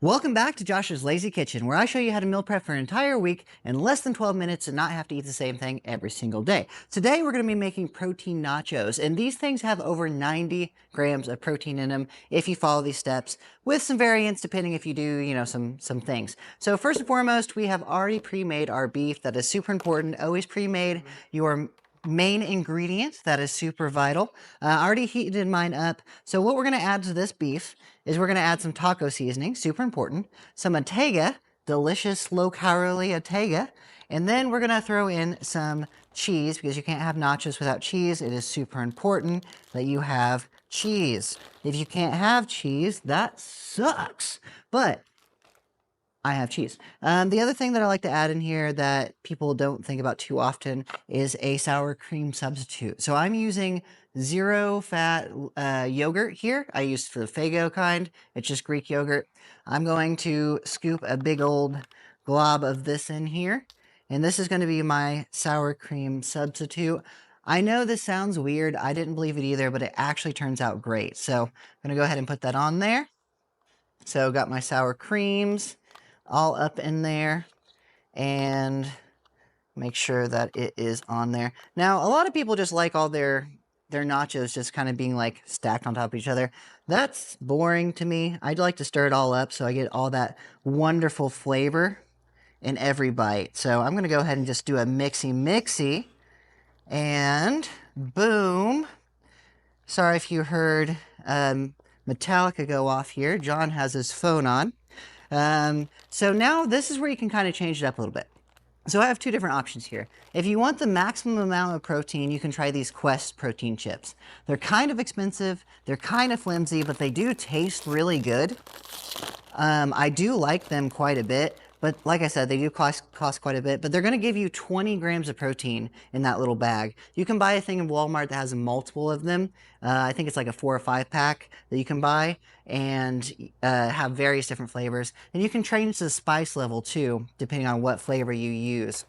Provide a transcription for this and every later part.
Welcome back to Josh's Lazy Kitchen, where I show you how to meal prep for an entire week in less than 12 minutes and not have to eat the same thing every single day. Today we're going to be making protein nachos, and these things have over 90 grams of protein in them if you follow these steps, with some variants depending if you do, some things. So first and foremost, we have already pre-made our beef. That is super important. Always pre-made your main ingredient. That is super vital. I already heated mine up. So what we're going to add to this beef is we're going to add some taco seasoning, super important, some Ortega, delicious low-calorie Ortega, and then we're going to throw in some cheese because you can't have nachos without cheese. It is super important that you have cheese. If you can't have cheese, that sucks. But I have cheese. The other thing that I like to add in here that people don't think about too often is a sour cream substitute. So I'm using zero fat yogurt here. I use for the Fago kind. It's just Greek yogurt. I'm going to scoop a big old glob of this in here. And this is going to be my sour cream substitute. I know this sounds weird. I didn't believe it either, but it actually turns out great. So I'm going to go ahead and put that on there. So got my sour creams all up in there, and make sure that it is on there. Now, a lot of people just like all their nachos just kind of being like stacked on top of each other. That's boring to me. I'd like to stir it all up so I get all that wonderful flavor in every bite. So I'm gonna go ahead and just do a mixy, and boom. Sorry if you heard Metallica go off here. John has his phone on. So now this is where you can kind of change it up a little bit. So I have two different options here. If you want the maximum amount of protein, you can try these Quest protein chips. They're kind of expensive, they're kind of flimsy, but they do taste really good. I do like them quite a bit, but like I said, they do cost quite a bit, but they're gonna give you 20 grams of protein in that little bag. You can buy a thing in Walmart that has multiple of them. I think it's like a 4 or 5 pack that you can buy and have various different flavors. And you can change the spice level too, depending on what flavor you use.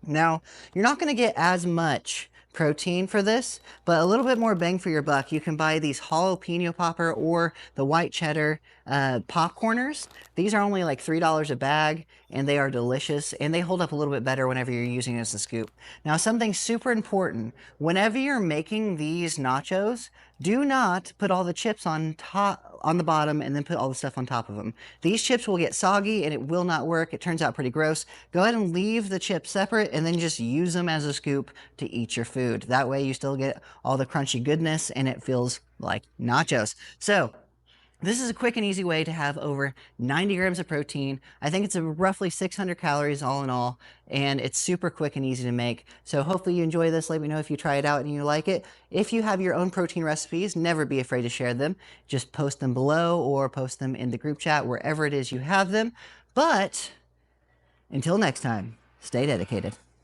Now, you're not gonna get as much protein for this, but a little bit more bang for your buck. You can buy these jalapeno popper or the white cheddar popcorners. These are only like $3 a bag, and they are delicious, and they hold up a little bit better whenever you're using it as a scoop. Now, something super important, whenever you're making these nachos, do not put all the chips on the bottom and then put all the stuff on top of them. These chips will get soggy and it will not work. It turns out pretty gross. Go ahead and leave the chips separate and then just use them as a scoop to eat your food. That way you still get all the crunchy goodness and it feels like nachos. So this is a quick and easy way to have over 90 grams of protein. I think it's roughly 600 calories all in all, and it's super quick and easy to make. So hopefully you enjoy this. Let me know if you try it out and you like it. If you have your own protein recipes, never be afraid to share them. Just post them below or post them in the group chat, wherever it is you have them. But until next time, stay dedicated.